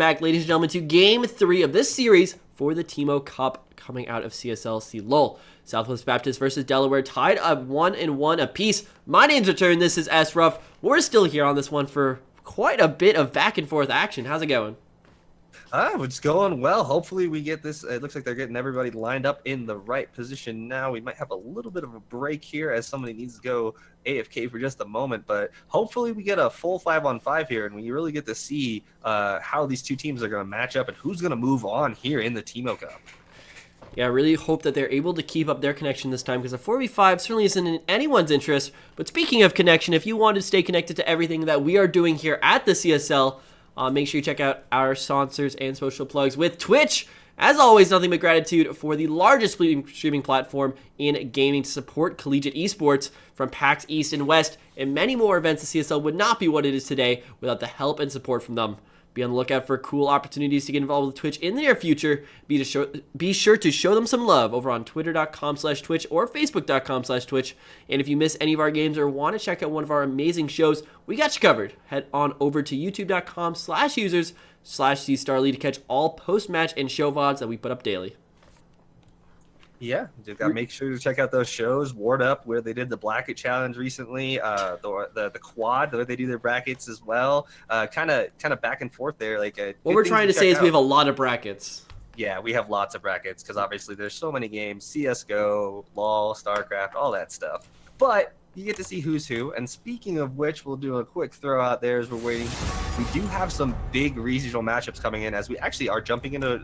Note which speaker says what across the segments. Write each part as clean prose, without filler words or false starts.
Speaker 1: Back, ladies and gentlemen, to Game 3 of this series for the Teemo Cup coming out of CSLC LOL. Southwest Baptist versus Delaware tied up 1-1 apiece. My name's Return. This is S Ruff. We're still here on this one for quite a bit of back and forth action. How's it going?
Speaker 2: It's going well. Hopefully we get this. It looks like they're getting everybody lined up in the right position now. We might have a little bit of a break here as somebody needs to go AFK for just a moment, but hopefully we get a full 5-on-5 here and we really get to see how these two teams are going to match up and who's going to move on here in the Teemo Cup.
Speaker 1: Yeah, I really hope that they're able to keep up their connection this time because a 4v5 certainly isn't in anyone's interest. But speaking of connection, if you want to stay connected to everything that we are doing here at the CSL, make sure you check out our sponsors and social plugs with Twitch. As always, nothing but gratitude for the largest streaming platform in gaming to support collegiate esports from PAX East and West and many more events. The CSL would not be what it is today without the help and support from them. Be on the lookout for cool opportunities to get involved with Twitch in the near future. Be sure to show them some love over on twitter.com/Twitch or facebook.com/Twitch. And if you miss any of our games or want to check out one of our amazing shows, we got you covered. Head on over to youtube.com/users/CStarly to catch all post-match and show VODs that we put up daily.
Speaker 2: Yeah, just gotta make sure to check out those shows. Ward Up, where they did the bracket challenge recently. The quad, where they do their brackets as well. Kind of back and forth there.
Speaker 1: What we're trying to say is we have a lot of brackets.
Speaker 2: Yeah, we have lots of brackets because obviously there's so many games: CS:GO, LoL, StarCraft, all that stuff. But you get to see who's who. And speaking of which, we'll do a quick throw out there as we're waiting. We do have some big regional matchups coming in as we actually are jumping into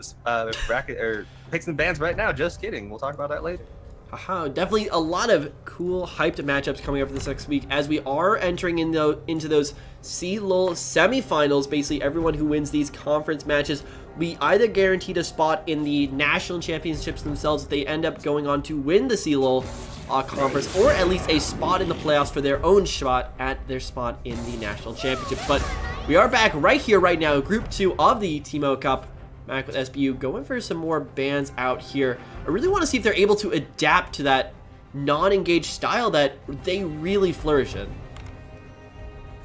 Speaker 2: bracket or picks and bans right now. Just kidding. We'll talk about that later.
Speaker 1: Definitely a lot of cool hyped matchups coming up for this next week as we are entering into those CLOL semifinals. Basically, everyone who wins these conference matches we either guaranteed a spot in the national championships themselves if they end up going on to win the CLOL conference, or at least a spot in the playoffs for their own shot at their spot in the national championship. But we are back right here, right now, Group 2 of the Teemo Cup. Back with SBU, going for some more bans out here. I really want to see if they're able to adapt to that non-engaged style that they really flourish in.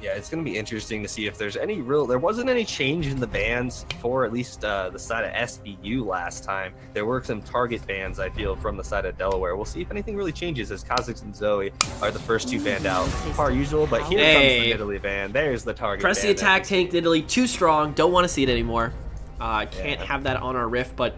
Speaker 2: Yeah, it's going to be interesting to see if there's any there wasn't any change in the bans for at least the side of SBU last time. There were some target bans, I feel, from the side of Delaware. We'll see if anything really changes as Kha'Zix and Zoe are the first two banned out. Per usual, but here comes the Italy ban. There's the target
Speaker 1: Press
Speaker 2: ban.
Speaker 1: the attack tank, Italy, too strong. Don't want to see it anymore. Can't have that on our Rift, but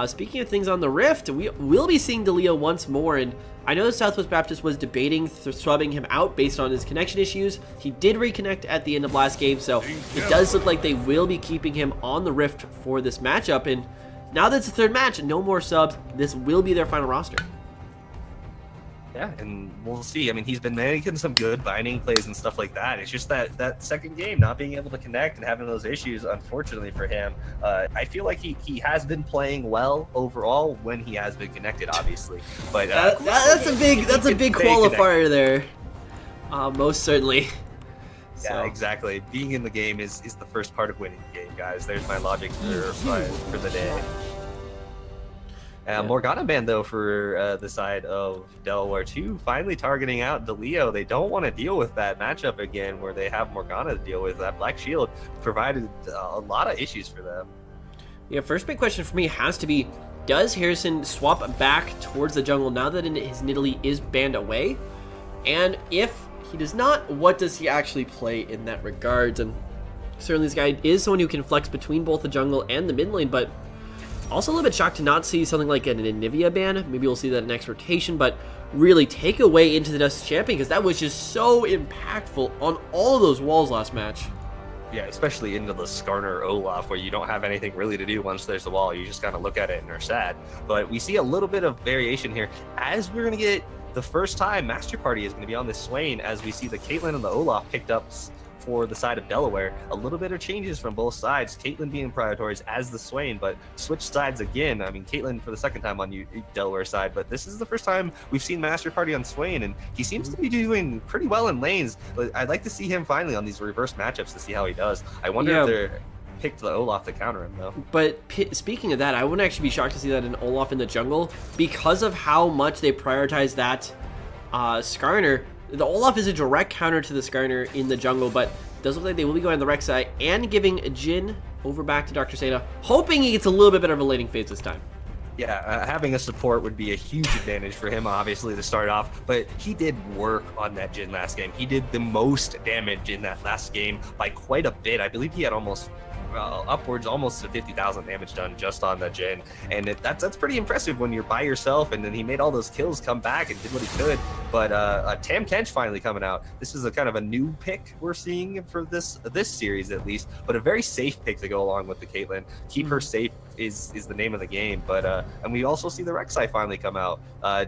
Speaker 1: speaking of things on the Rift, we will be seeing DeLeo once more, and I know the Southwest Baptist was debating subbing him out based on his connection issues. He did reconnect at the end of last game, so it does look like they will be keeping him on the Rift for this matchup, and now that it's the third match, no more subs, this will be their final roster.
Speaker 2: Yeah, and we'll see. I mean, he's been making some good binding plays and stuff like that. It's just that second game, not being able to connect and having those issues, unfortunately for him. I feel like he has been playing well overall when he has been connected, obviously. But
Speaker 1: that's a big qualifier there. Most certainly.
Speaker 2: Yeah, exactly. Being in the game is the first part of winning the game, guys. There's my logic for the day. Morgana ban, though, for the side of Delaware, too, finally targeting out DeLeo. They don't want to deal with that matchup again where they have Morgana to deal with. That Black Shield provided a lot of issues for them.
Speaker 1: Yeah, first big question for me has to be, does Harrison swap back towards the jungle now that his Nidalee is banned away? And if he does not, what does he actually play in that regard? And certainly this guy is someone who can flex between both the jungle and the mid lane, but also a little bit shocked to not see something like an Anivia ban. Maybe we'll see that next rotation, but really take away into the Dust Champion because that was just so impactful on all of those walls last match.
Speaker 2: Yeah, especially into the Skarner Olaf where you don't have anything really to do once there's the wall. You just kind of look at it and are sad. But we see a little bit of variation here as we're going to get the first time Master Party is going to be on this Swain as we see the Caitlyn and the Olaf picked up for the side of Delaware. A little bit of changes from both sides. Caitlyn being prioritized as the Swain, but switch sides again. I mean, Caitlyn for the second time on Delaware side, but this is the first time we've seen Master Party on Swain, and he seems to be doing pretty well in lanes. But I'd like to see him finally on these reverse matchups to see how he does. I wonder if they're picked the Olaf to counter him, though.
Speaker 1: But speaking of that, I wouldn't actually be shocked to see that in Olaf in the jungle because of how much they prioritize that Skarner. The Olaf is a direct counter to the Skarner in the jungle, but it does look like they will be going on the Rex side and giving Jhin over back to Dr. Santa, hoping he gets a little bit better of a laning phase this time.
Speaker 2: Yeah, having a support would be a huge advantage for him, obviously, to start off. But he did work on that Jhin last game. He did the most damage in that last game by quite a bit. I believe he had almost upwards almost to 50,000 damage done just on the Jhin, and that's pretty impressive when you're by yourself. And then he made all those kills come back and did what he could. But Tahm Kench finally coming out. This is a kind of a new pick we're seeing for this series at least, but a very safe pick to go along with the Caitlyn. Keep her safe is the name of the game. But and we also see the Rek'Sai finally come out,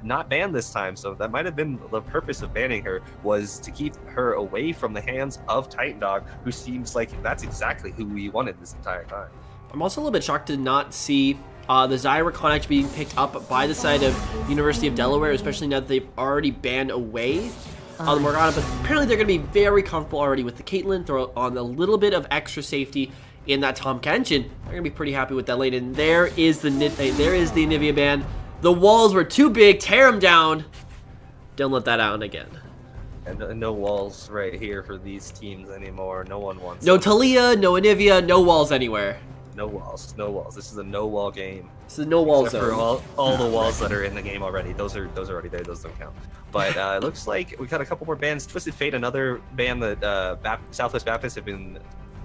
Speaker 2: not banned this time, so that might have been the purpose of banning her, was to keep her away from the hands of Titan Dog, who seems like that's exactly who we wanted this entire time.
Speaker 1: I'm also a little bit shocked to not see the Zyra Khan actually being picked up by the side of University of Delaware, especially now that they've already banned away the Morgana. But apparently they're going to be very comfortable already with the Caitlyn, throw on a little bit of extra safety in that Tahm Kench, and they're going to be pretty happy with that lane. And there is the Anivia ban. The walls were too big. Tear them down. Don't let that out again.
Speaker 2: And no walls right here for these teams anymore. No one wants
Speaker 1: no Talia, no Anivia, no walls anywhere.
Speaker 2: No walls, no walls. This is a no wall game.
Speaker 1: This is no walls
Speaker 2: for all the walls that are in the game already. Those are already there. Those don't count. But it looks like we got a couple more bans. Twisted Fate, another ban that Southwest Baptist have been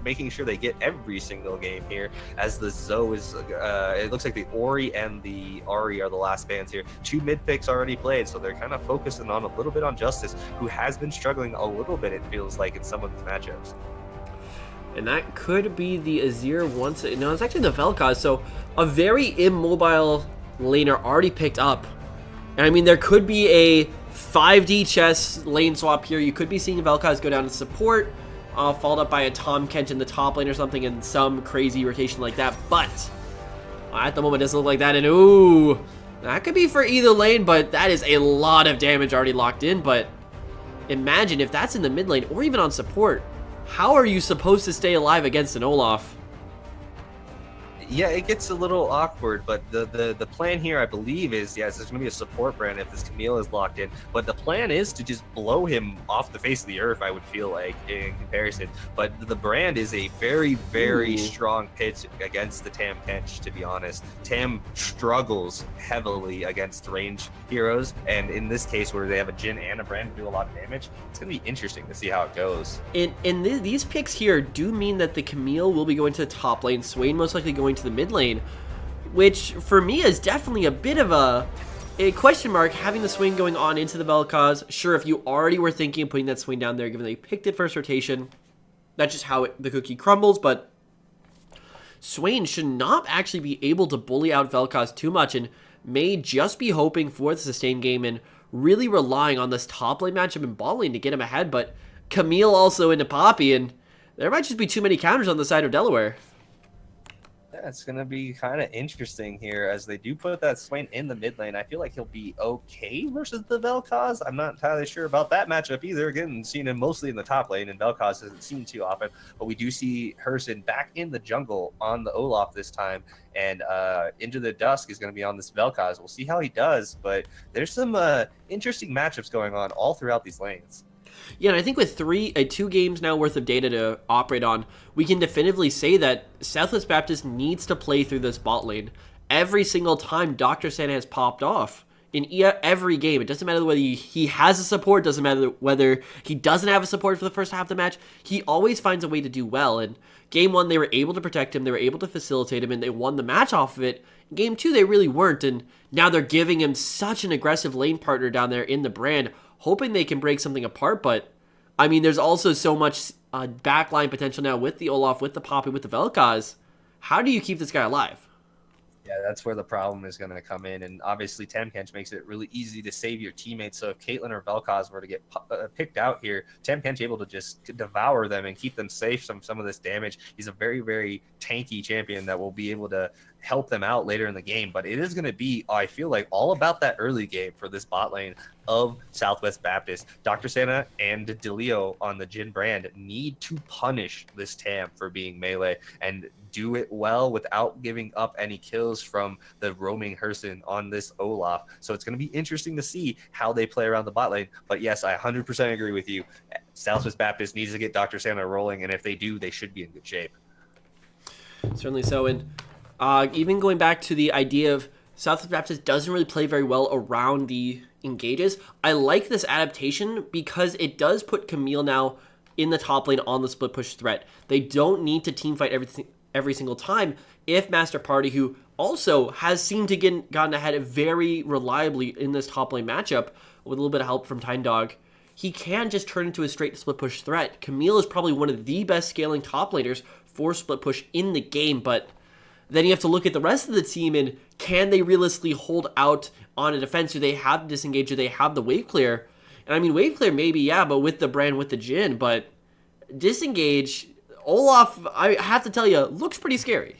Speaker 2: making sure they get every single game here, as the Zoe is it looks like the Ori and the Ari are the last bans here. 2 mid picks already played, so they're kind of focusing on a little bit on Justice, who has been struggling a little bit, it feels like, in some of these matchups.
Speaker 1: And that could be the Azir once. No, it's actually the Vel'Koz. So a very immobile laner already picked up. And I mean, there could be a 5D chess lane swap here. You could be seeing Vel'Koz go down to support, followed up by a Tahm Kench in the top lane or something, and some crazy rotation like that. But at the moment, it doesn't look like that. And ooh, that could be for either lane, but that is a lot of damage already locked in. But imagine if that's in the mid lane or even on support. How are you supposed to stay alive against an Olaf?
Speaker 2: Yeah, it gets a little awkward, but the plan here, I believe, is, yes, there's going to be a support brand if this Camille is locked in, but the plan is to just blow him off the face of the earth, I would feel like, in comparison. But the brand is a very, very strong pitch against the Tahm Kench, to be honest. Tam struggles heavily against range heroes, and in this case, where they have a Jhin and a brand to do a lot of damage, it's going to be interesting to see how it goes.
Speaker 1: These picks here do mean that the Camille will be going to the top lane, Swain most likely going to the mid lane, which for me is definitely a bit of a question mark, having the Swain going on into the Vel'Koz. Sure, if you already were thinking of putting that Swain down there, given that you picked it first rotation, that's just how the cookie crumbles. But Swain should not actually be able to bully out Vel'Koz too much, and may just be hoping for the sustained game and really relying on this top lane matchup in bot lane to get him ahead. But Camille also into Poppy, and there might just be too many counters on the side of Delaware.
Speaker 2: Yeah, it's going to be kind of interesting here, as they do put that Swain in the mid lane. I feel like he'll be okay versus the Vel'Koz. I'm not entirely sure about that matchup either. Again, seen him mostly in the top lane, and Vel'Koz isn't seen too often. But we do see Herson back in the jungle on the Olaf this time, and Into the Dusk is going to be on this Vel'Koz. We'll see how he does, but there's some interesting matchups going on all throughout these lanes.
Speaker 1: Yeah, and I think with 2 games now worth of data to operate on, we can definitively say that Southwest Baptist needs to play through this bot lane every single time Dr. Santa has popped off. In every game, it doesn't matter whether he has a support, doesn't matter whether he doesn't have a support for the first half of the match, he always finds a way to do well. And game 1, they were able to protect him, they were able to facilitate him, and they won the match off of it. Game 2, they really weren't, and now they're giving him such an aggressive lane partner down there in the brand, hoping they can break something apart. But I mean, there's also so much backline potential now with the Olaf, with the Poppy, with the Vel'Koz. How do you keep this guy alive?
Speaker 2: Yeah, that's where the problem is going to come in. And obviously, Tahm Kench makes it really easy to save your teammates. So if Caitlyn or Vel'Koz were to get picked out here, Tahm Kench able to just devour them and keep them safe from some of this damage. He's a very, very tanky champion that will be able to help them out later in the game. But it is going to be, I feel like, all about that early game for this bot lane of Southwest Baptist. Dr. Santa and Delio on the Jhin brand need to punish this Tam for being melee and do it well without giving up any kills from the roaming Herson on this Olaf. So it's going to be interesting to see how they play around the bot lane. But yes, I 100% agree with you. Southwest Baptist needs to get Dr. Santa rolling, and if they do, they should be in good shape.
Speaker 1: Certainly so. And even going back to the idea of Southwest Baptist doesn't really play very well around the engages, I like this adaptation because it does put Camille now in the top lane on the split push threat. They don't need to team fight every single time if Master Party, who also has seemed to gotten ahead very reliably in this top lane matchup with a little bit of help from Tyne Dog, he can just turn into a straight split push threat. Camille is probably one of the best scaling top laners for split push in the game, but then you have to look at the rest of the team and can they realistically hold out on a defense? Do they have the disengage? Do they have the wave clear? And I mean, wave clear maybe, yeah, but with the brand, with the Jhin, but disengage, Olaf, I have to tell you, looks pretty scary.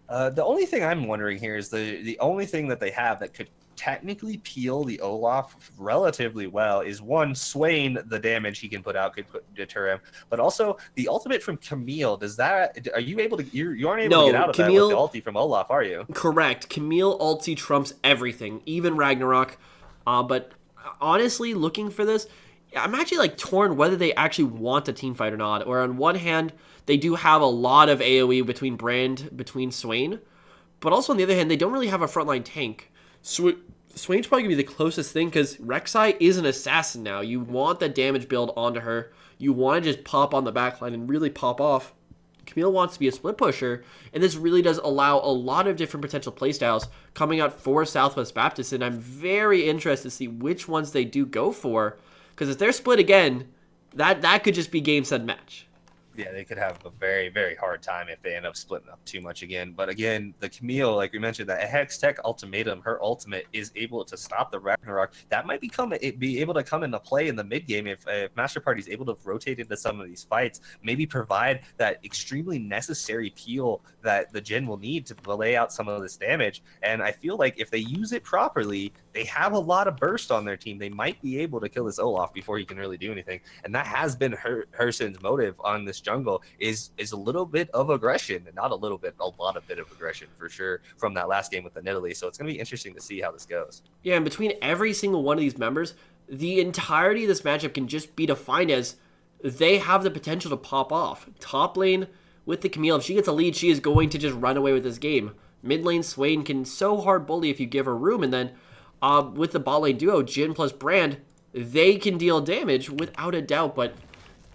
Speaker 2: The only thing I'm wondering here is the only thing that they have that could technically peel the Olaf relatively well is one, Swain, the damage he can put out could deter him, but also the ultimate from Camille. Are you able to, you aren't able to get out of
Speaker 1: Camille,
Speaker 2: that with the ulti from Olaf, are you?
Speaker 1: Correct. Camille ulti trumps everything, even Ragnarok. But honestly, looking for this, I'm actually like torn whether they actually want a team fight or not. Or on one hand, they do have a lot of AoE between between Swain, but also on the other hand, they don't really have a frontline tank. Swain's probably going to be the closest thing because Rek'Sai is an assassin now. You want that damage build onto her. You want to just pop on the backline and really pop off. Camille wants to be a split pusher, and this really does allow a lot of different potential playstyles coming out for Southwest Baptist, and I'm very interested to see which ones they do go for, because if they're split again, that could just be game, set, match.
Speaker 2: Yeah, they could have a very, very hard time if they end up splitting up too much again. But again, the Camille, like we mentioned, that Hex Tech Ultimatum, her ultimate is able to stop the Ragnarok. That might be able to come into play in the mid game if Master Party is able to rotate into some of these fights, maybe provide that extremely necessary peel that the Jhin will need to lay out some of this damage. And I feel like if they use it properly, they have a lot of burst on their team. They might be able to kill this Olaf before he can really do anything. And that has been Hersen's motive on this jungle is a little bit of aggression, and not a little bit, a lot of bit of aggression for sure from that last game with the Nidalee. So it's going to be interesting to see how this goes.
Speaker 1: Yeah, and between every single one of these members, the entirety of this matchup can just be defined as they have the potential to pop off. Top lane with the Camille, if she gets a lead, she is going to just run away with this game. Mid lane, Swain can so hard bully if you give her room, and then with the bot lane duo, Jhin plus Brand, they can deal damage without a doubt, but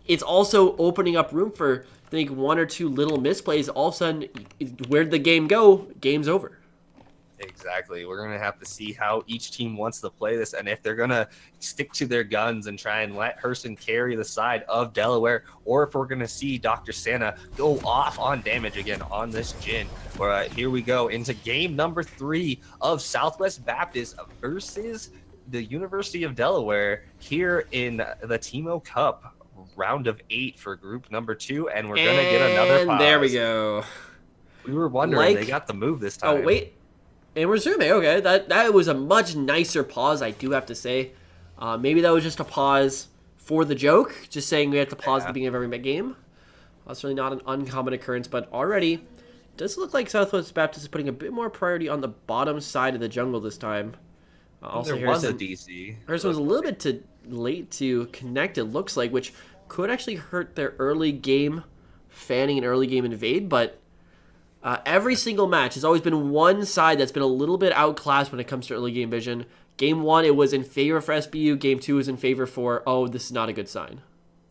Speaker 1: it's also opening up room for, I think, one or two little misplays. All of a sudden, where'd the game go? Game's over.
Speaker 2: Exactly. We're going to have to see how each team wants to play this, and if they're going to stick to their guns and try and let Hersen carry the side of Delaware, or if we're going to see Dr. Santa go off on damage again on this Jhin. Here we go into game number 3 of Southwest Baptist versus the University of Delaware here in the Teemo Cup. Round of 8 for group number 2, and we're gonna get another pause.
Speaker 1: There we go.
Speaker 2: We were wondering, they got the move this time.
Speaker 1: Oh wait, and resume. Okay, that was a much nicer pause, I do have to say. Maybe that was just a pause for the joke, just saying we have to pause at the beginning of every game. That's really not an uncommon occurrence, but already it does look like Southwest Baptist is putting a bit more priority on the bottom side of the jungle this time. Also,
Speaker 2: there was a DC.
Speaker 1: Hersen was a little bit too late to connect, it looks like, which could actually hurt their early game fanning and early game invade, but every single match has always been one side that's been a little bit outclassed when it comes to early game vision. Game 1, it was in favor for SBU. Game 2 is in favor for, oh, this is not a good sign.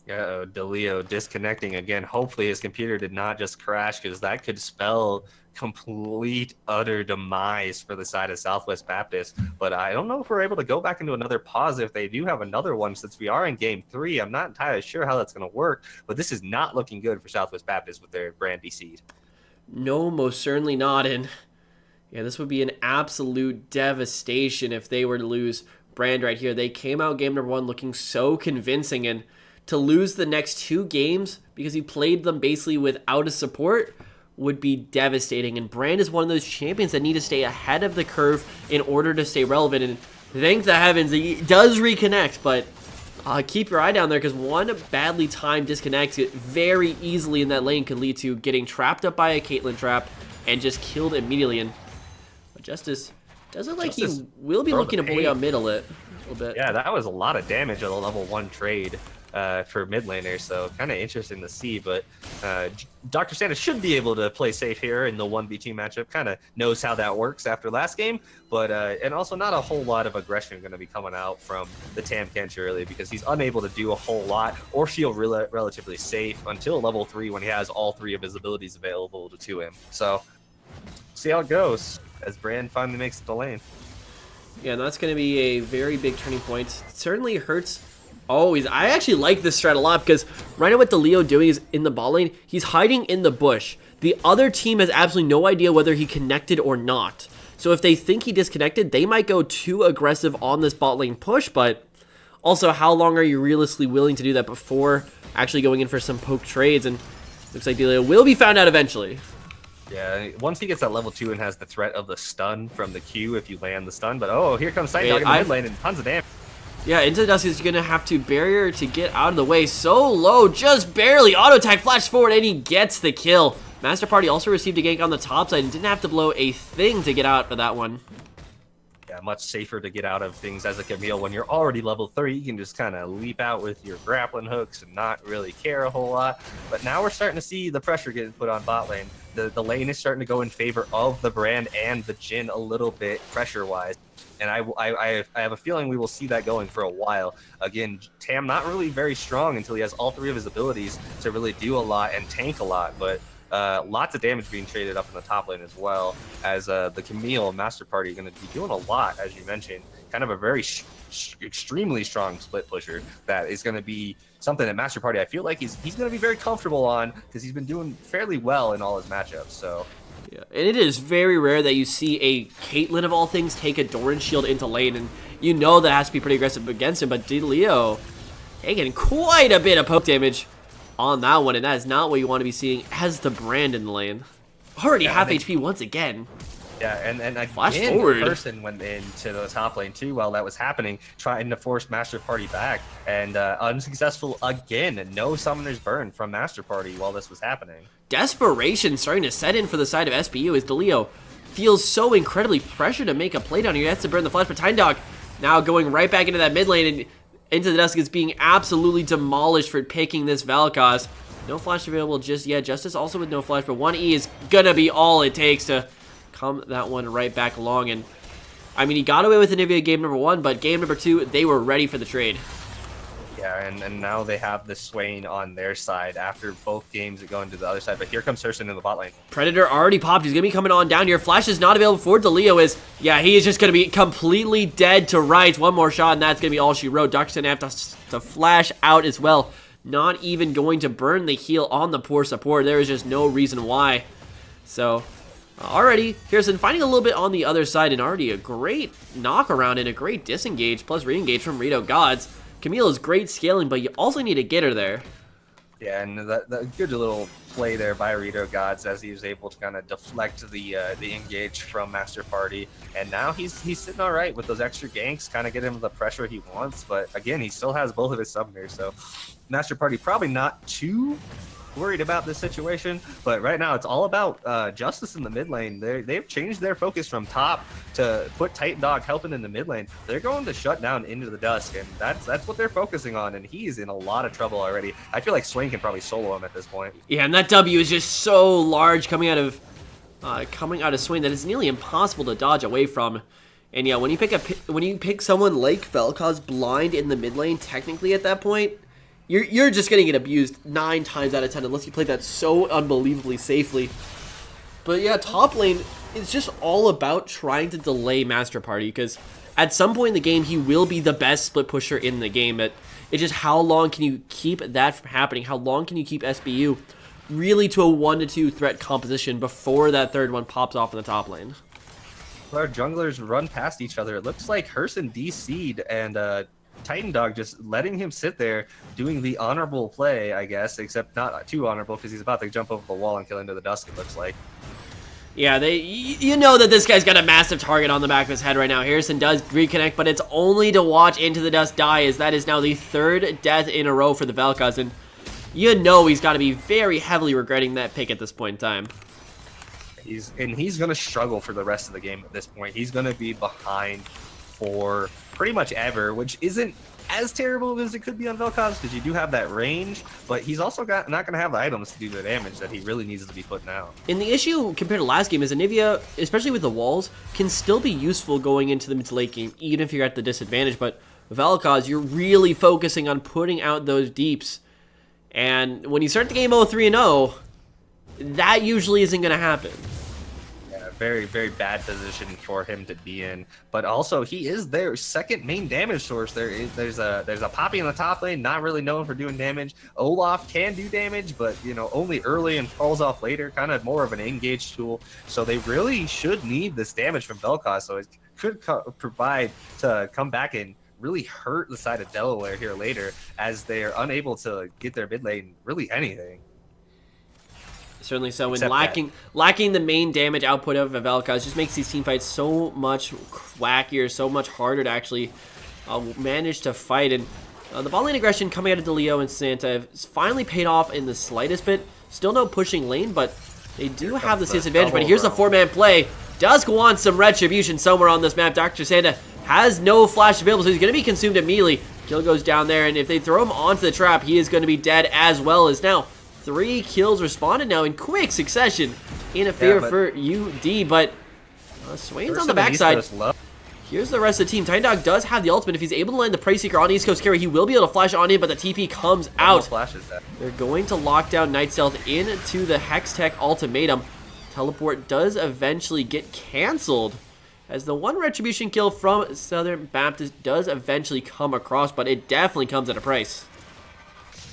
Speaker 2: Yeah, DeLeo disconnecting again. Hopefully his computer did not just crash, because that could spell complete utter demise for the side of Southwest Baptist. But I don't know if we're able to go back into another pause if they do have another one, since we are in game 3. I'm not entirely sure how that's going to work, but this is not looking good for Southwest Baptist with their brand DC'd.
Speaker 1: No, most certainly not. And yeah, this would be an absolute devastation if they were to lose Brand right here. They came out game number 1 looking so convincing, and to lose the next 2 games because he played them basically without a support would be devastating. And Brand is one of those champions that need to stay ahead of the curve in order to stay relevant. And thank the heavens, he does reconnect, but keep your eye down there, because one badly timed disconnect very easily in that lane could lead to getting trapped up by a Caitlyn trap and just killed immediately. And Justice does look like he will be looking to bully out mid a little bit.
Speaker 2: Yeah, that was a lot of damage on the level 1 trade. for mid laner, so kind of interesting to see. But Dr. Santa should be able to play safe here in the 1v2 matchup. Kind of knows how that works after last game, but and also not a whole lot of aggression going to be coming out from the Tam Kench early, because he's unable to do a whole lot or feel relatively safe until level 3 when he has all 3 of his abilities available to him. So see how it goes as Brand finally makes it to lane.
Speaker 1: Yeah, and that's going to be a very big turning point. It certainly hurts. I actually like this strat a lot, because right now what Delio doing is in the bot lane, he's hiding in the bush. The other team has absolutely no idea whether he connected or not. So if they think he disconnected, they might go too aggressive on this bot lane push, but also how long are you realistically willing to do that before actually going in for some poke trades? And looks like Delio will be found out eventually.
Speaker 2: Yeah, once he gets that level 2 and has the threat of the stun from the Q if you land the stun, but oh, here comes Titan Dog in the mid lane and tons of damage.
Speaker 1: Yeah, Into the Dusk is going to have to barrier to get out of the way. So low, just barely. Auto attack, flash forward, and he gets the kill. Master Party also received a gank on the top side and didn't have to blow a thing to get out of that one.
Speaker 2: Yeah, much safer to get out of things as a Camille. When you're already level 3, you can just kind of leap out with your grappling hooks and not really care a whole lot. But now we're starting to see the pressure getting put on bot lane. The lane is starting to go in favor of the Brand and the Jhin a little bit pressure-wise. And I have a feeling we will see that going for a while. Again, Tam not really very strong until he has all 3 of his abilities to really do a lot and tank a lot, but lots of damage being traded up in the top lane as well, as the Camille Master Party are going to be doing a lot, as you mentioned. Kind of a very extremely strong split pusher that is going to be something that Master Party, I feel like he's going to be very comfortable on, because he's been doing fairly well in all his matchups. So
Speaker 1: yeah, and it is very rare that you see a Caitlyn of all things take a Doran shield into lane, and you know that has to be pretty aggressive against him. But Delio taking quite a bit of poke damage on that one, and that is not what you want to be seeing as the Brand in the lane. Already half HP once again.
Speaker 2: Yeah, and
Speaker 1: Flash
Speaker 2: again,
Speaker 1: forward.
Speaker 2: Person went into the top lane too while that was happening, trying to force Master Party back, and unsuccessful again. No Summoner's Burn from Master Party while this was happening. Desperation
Speaker 1: starting to set in for the side of SPU as Delio feels so incredibly pressured to make a play down here. He has to burn the flash, but Titan Dog now going right back into that mid lane, and Into the Dusk is being absolutely demolished for picking this Valkos. No flash available just yet. Justice also with no flash, but 1E is gonna be all it takes to come that one right back along. And I mean, he got away with Anivia game number 1, but game number 2, they were ready for the trade.
Speaker 2: Yeah, and now they have the Swain on their side after both games are going to the other side. But here comes Hurston in the bot lane.
Speaker 1: Predator already popped. He's going to be coming on down here. Flash is not available for Delio. Yeah, he is just going to be completely dead to rights. One more shot, and that's going to be all she wrote. Duck's going to have to flash out as well. Not even going to burn the heal on the poor support. There is just no reason why. So already, Hurston finding a little bit on the other side, and already a great knock around and a great disengage plus re-engage from Ro8 Gods. Camille is great scaling, but you also need to get her there.
Speaker 2: Yeah, and that good little play there by Ro8 Gods as he was able to kind of deflect the engage from Master Party. And now he's sitting all right with those extra ganks, kind of get him the pressure he wants. But again, he still has both of his summoners, so Master Party probably not too worried about this situation, but right now it's all about Justice in the mid lane. They've changed their focus from top to put Titan Dog helping in the mid lane. They're going to shut down Into the Dusk, and that's what they're focusing on, and he's in a lot of trouble already. I feel like Swain can probably solo him at this point.
Speaker 1: Yeah, and that W is just so large coming out of Swain that it's nearly impossible to dodge away from. And yeah, when you pick someone like Vel'Koz blind in the mid lane, technically at that point, you're just going to get abused 9 times out of 10 unless you play that so unbelievably safely. But yeah, top lane is just all about trying to delay Master Party, because at some point in the game, he will be the best split pusher in the game. But it's just how long can you keep that from happening? How long can you keep SBU really to a 1-2 threat composition before that third one pops off in the top lane?
Speaker 2: Our junglers run past each other. It looks like Hurston DC'd, and Titan Dog just letting him sit there doing the honorable play, I guess, except not too honorable because he's about to jump over the wall and kill Into the Dusk, it looks like.
Speaker 1: Yeah, you know that this guy's got a massive target on the back of his head right now. Harrison does reconnect, but it's only to watch Into the Dusk die, as that is now the 3rd death in a row for the Vel'Koz, and you know he's got to be very heavily regretting that pick at this point in time.
Speaker 2: He's going to struggle for the rest of the game at this point. He's going to be behind for pretty much ever, which isn't as terrible as it could be on Vel'Koz because you do have that range, but he's also not going to have the items to do the damage that he really needs to be putting out.
Speaker 1: And the issue compared to last game is Anivia, especially with the walls, can still be useful going into the mid to late game, even if you're at the disadvantage. But with Vel'Koz, you're really focusing on putting out those deeps. And when you start the game 0-3-0, that usually isn't going to happen.
Speaker 2: Very, very bad position for him to be in, but also he is their second main damage source. There's a Poppy in the top lane, not really known for doing damage. Olaf can do damage, but you know, only early and falls off later, kind of more of an engaged tool. So they really should need this damage from Vel'Koz, so it could provide to come back and really hurt the side of Delaware here later, as they're unable to get their mid lane really anything.
Speaker 1: Certainly so, and lacking the main damage output of Vel'Koz just makes these team fights so much wackier, so much harder to actually manage to fight. And the bot lane aggression coming out of DeLeo and Santa has finally paid off in the slightest bit. Still no pushing lane, but they do have this disadvantage. But here's a 4-man play. Does go on some retribution somewhere on this map. Dr. Santa has no flash available, so he's going to be consumed immediately. Kill goes down there, and if they throw him onto the trap, he is going to be dead as well. As now 3 kills responded now in quick succession in a favor for UD, but Swain's on the backside. Here's the rest of the team. TinyDog does have the ultimate. If he's able to land the Prey Seeker on East Coast carry, he will be able to flash on in, but the TP comes out. They're going to lock down Night Stealth into the Hextech ultimatum. Teleport does eventually get canceled, as the one retribution kill from Southern Baptist does eventually come across, but it definitely comes at a price.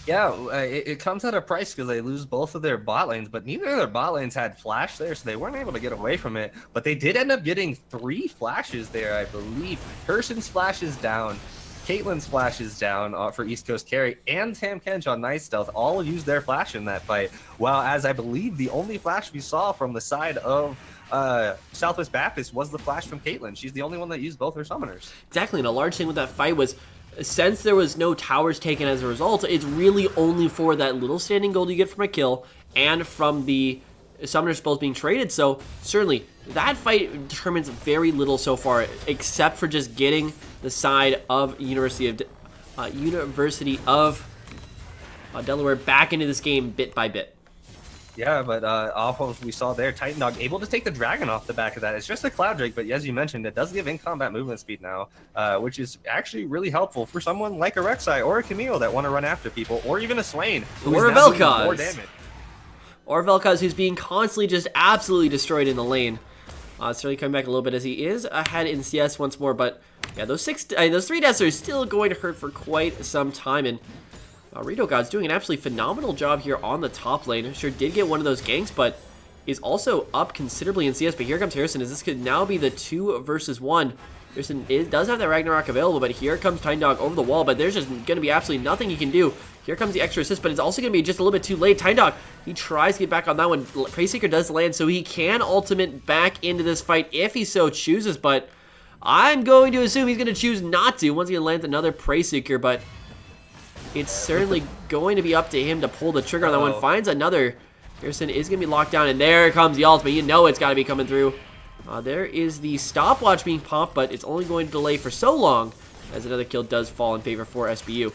Speaker 2: Yeah, it comes at a price because they lose both of their bot lanes, but neither of their bot lanes had flash there, so they weren't able to get away from it. But they did end up getting 3 flashes there, I believe. Person's flash is down, Caitlyn's flash is down for East Coast carry, and Tam Kench on Night Stealth all used their flash in that fight. While, as I believe, the only flash we saw from the side of Southwest Baptist was the flash from Caitlyn. She's the only one that used both her summoners. Exactly,
Speaker 1: and a large thing with that fight was, since there was no towers taken as a result, it's really only for that little standing gold you get from a kill and from the summoner spells being traded. So certainly that fight determines very little so far, except for just getting the side of University of Delaware back into this game bit by bit.
Speaker 2: Yeah, but off of we saw there, TinyDog able to take the dragon off the back of that. It's just a Cloud Drake, but as you mentioned, it does give in-combat movement speed now, which is actually really helpful for someone like a Rek'Sai or a Camille that want to run after people, or even a Swain,
Speaker 1: or a Vel'Koz. Or Vel'Koz, who's being constantly just absolutely destroyed in the lane. Certainly coming back a little bit as he is ahead in CS once more, but yeah, those 3 deaths are still going to hurt for quite some time, and Rito God's doing an absolutely phenomenal job here on the top lane. Sure did get one of those ganks, but is also up considerably in CS. But here comes Harrison, as this could now be the 2 versus 1. Harrison does have that Ragnarok available, but here comes TinyDog over the wall, but there's just going to be absolutely nothing he can do. Here comes the extra assist, but it's also going to be just a little bit too late. TinyDog, he tries to get back on that one. Prey Seeker does land, so he can ultimate back into this fight if he so chooses, but I'm going to assume he's going to choose not to once he lands another Prey Seeker, but it's certainly going to be up to him to pull the trigger on that one. Finds another. Harrison is going to be locked down, and there comes the ultimate. You know it's got to be coming through. There is the stopwatch being popped, but it's only going to delay for so long, as another kill does fall in favor for SBU.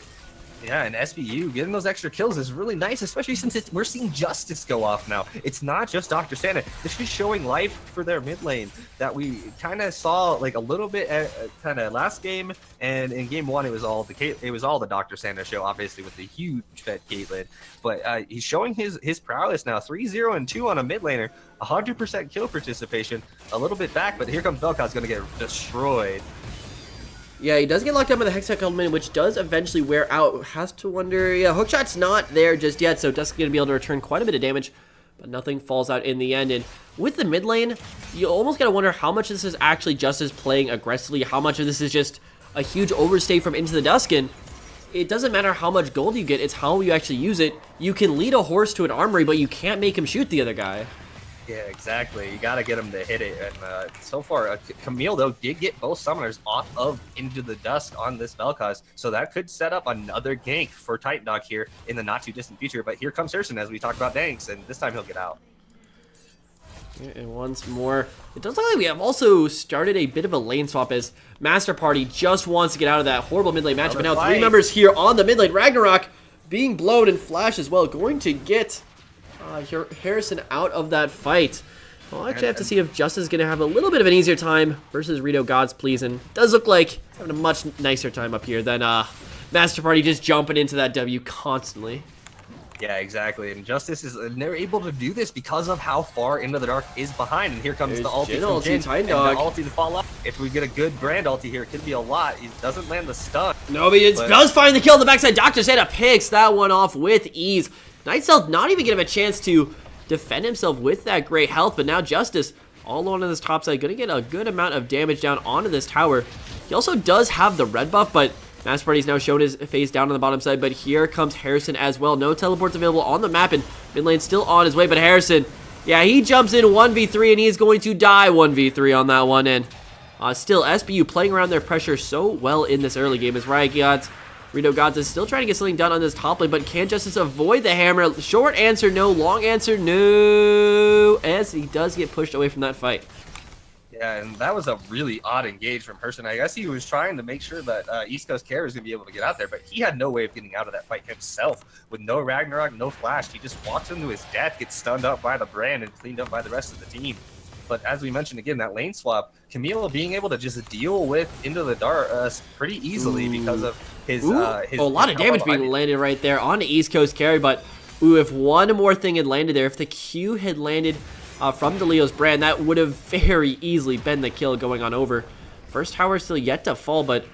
Speaker 2: Yeah, and SBU getting those extra kills is really nice, especially since we're seeing Justice go off now. It's not just Dr. Santa. This is showing life for their mid lane that we kind of saw like a little bit kind of last game, and in game 1 it was all the Dr. Santa show, obviously with the huge fed Caitlyn. But he's showing his prowess now. 3-0 and 2 on a mid laner, 100% kill participation. A little bit back, but here comes Vel'Koz, going to get destroyed.
Speaker 1: Yeah, he does get locked down by the Hextech element, which does eventually wear out. Has to wonder, yeah, Hookshot's not there just yet, so Dusk's going to be able to return quite a bit of damage, but nothing falls out in the end. And with the mid lane, you almost got to wonder how much of this is actually Justice playing aggressively, how much of this is just a huge overstay from Into the Dusk. And it doesn't matter how much gold you get, it's how you actually use it. You can lead a horse to an armory, but you can't make him shoot the other guy.
Speaker 2: Yeah, exactly. You got to get him to hit it. And so far, Camille, though, did get both summoners off of Into the Dusk on this Vel'Koz. So that could set up another gank for TinyDog here in the not-too-distant future. But here comes Harrison, as we talked about ganks, and this time he'll get out.
Speaker 1: And once more, it does look like we have also started a bit of a lane swap as Master Party just wants to get out of that horrible mid lane matchup. But now 3 members here on the mid lane. Ragnarok being blown and Flash as well, going to get Harrison out of that fight. I'll actually have to see if Justice is going to have a little bit of an easier time versus Rito Gods Please. And it does look like he's having a much nicer time up here than Master Party just jumping into that W constantly.
Speaker 2: Yeah, exactly. And Justice and they're able to do this because of how far Into the Dark is behind. And here comes the ulti from Jin, and the ulti to follow up. If we get a good brand ulti here, it could be a lot. He doesn't land the stun.
Speaker 1: No, but it does find the kill on the backside. Dr. Santa picks that one off with ease. Nightstealth not even giving him a chance to defend himself with that great health, but now Justice all alone on this top side, gonna get a good amount of damage down onto this tower. He also does have the red buff, but Master Party's now shown his face down on the bottom side, but here comes Harrison as well. No teleports available on the map, and mid lane still on his way, but Harrison, yeah, he jumps in 1v3, and he is going to die 1v3 on that one, and still, SBU playing around their pressure so well in this early game as Rito Gods is still trying to get something done on this top lane, but can Justice avoid the hammer? Short answer, no. Long answer, no. As he does get pushed away from that fight.
Speaker 2: Yeah, and that was a really odd engage from Herson. I guess he was trying to make sure that East Coast Carrier was going to be able to get out there, but he had no way of getting out of that fight himself. With no Ragnarok, no Flash, he just walks into his death, gets stunned up by the brand, and cleaned up by the rest of the team. But as we mentioned again, that lane swap, Camille being able to just deal with Into the Dark pretty easily because of his... a
Speaker 1: lot of damage being landed right there on the East Coast Carry, but if one more thing had landed there, if the Q had landed from DeLeo's brand, that would have very easily been the kill going on over. First tower still yet to fall, but